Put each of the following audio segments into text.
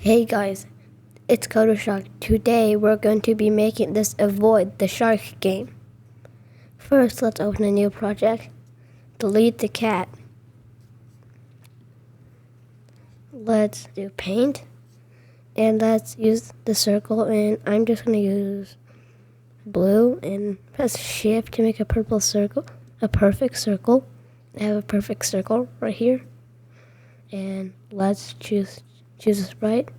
Hey guys, it's Kodo Shark. Today we're going to be making this Avoid the Shark game. First, let's open a new project. Delete the cat. Let's do paint. And let's use the circle, and I'm just going to use blue and press shift to make a purple circle, a perfect circle. I have a perfect circle right here. And let's choose a sprite,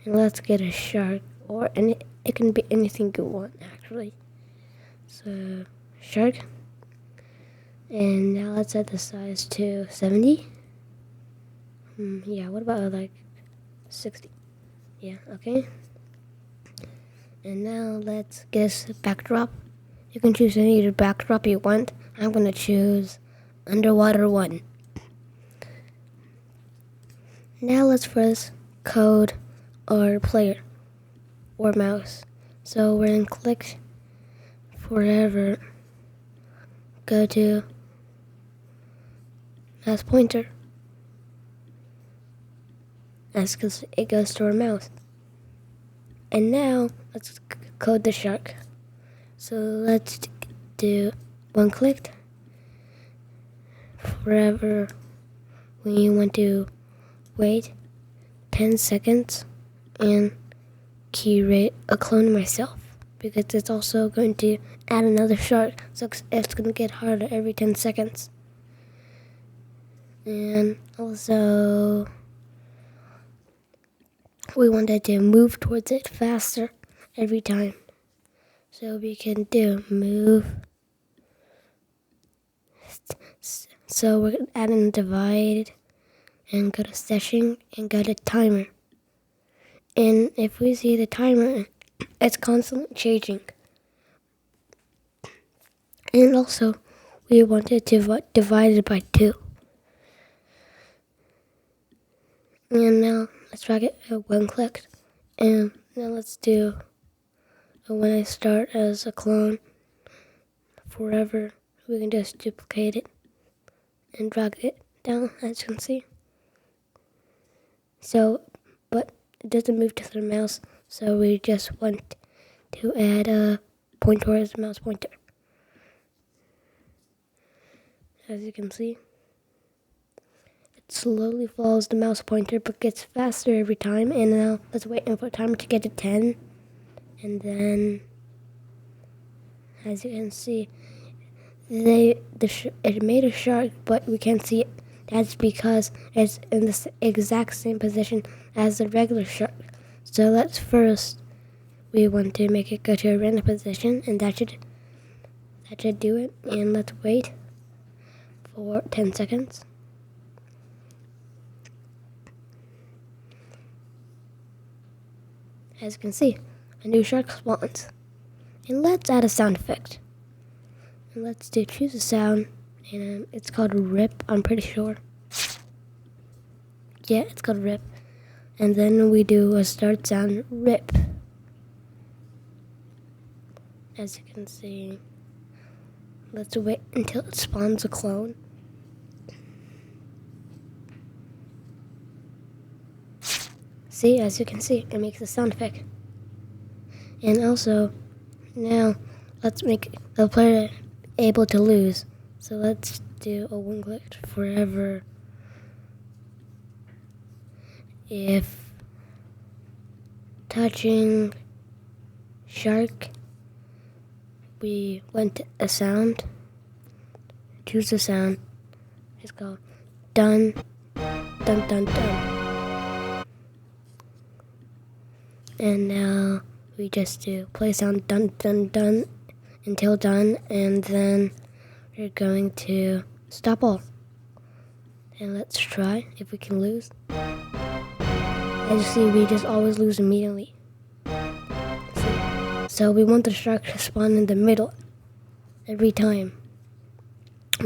and let's get a shark, or it can be anything you want actually. So shark, and now let's set the size to 70. Yeah, what about like 60? Yeah, okay. And now let's get a backdrop. You can choose any backdrop you want. I'm gonna choose underwater one. Now let's press code or player or mouse. So we're in click forever. Go to mouse pointer. That's because it goes to our mouse. And now let's code the shark. So let's do one click forever. We want to wait 10 seconds and create a clone of myself, because it's also going to add another shark, so it's going to get harder every 10 seconds. And also we wanted to move towards it faster every time, so we can do move. So we're adding divide and go to setting and go to timer. And if we see the timer, it's constantly changing. And also, we want it to divide it by 2. And now let's drag it at one click. And now let's do when I start as a clone forever. We can just duplicate it and drag it down, as you can see. So, but it doesn't move to the mouse, so we just want to add a pointer as a mouse pointer. As you can see, it slowly follows the mouse pointer but gets faster every time. And now let's wait for timer to get to 10. And then, as you can see, it made a shark, but we can't see it. That's because it's in the exact same position as the regular shark. So let's first, we want to make it go to a random position, and that should do it. And let's wait for 10 seconds. As you can see, a new shark spawns. And let's add a sound effect. And let's choose a sound, and it's called rip, I'm pretty sure. Yeah, it's called rip. And then we do a start sound, rip. As you can see, let's wait until it spawns a clone. See, as you can see, it makes a sound effect. And also, now let's make the player able to lose. So let's do a one click forever. If touching shark, we want a sound. Choose a sound. It's called dun, dun, dun, dun. And now we just do play sound dun, dun, dun until done, and then we're going to stop all. And let's try if we can lose. As you see, we just always lose immediately. So we want the shark to spawn in the middle every time.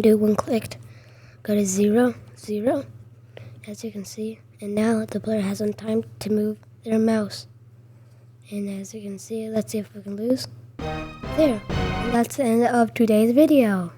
Do one click, go to 0, 0, as you can see. And now the player has some time to move their mouse. And as you can see, let's see if we can lose. There. And that's the end of today's video.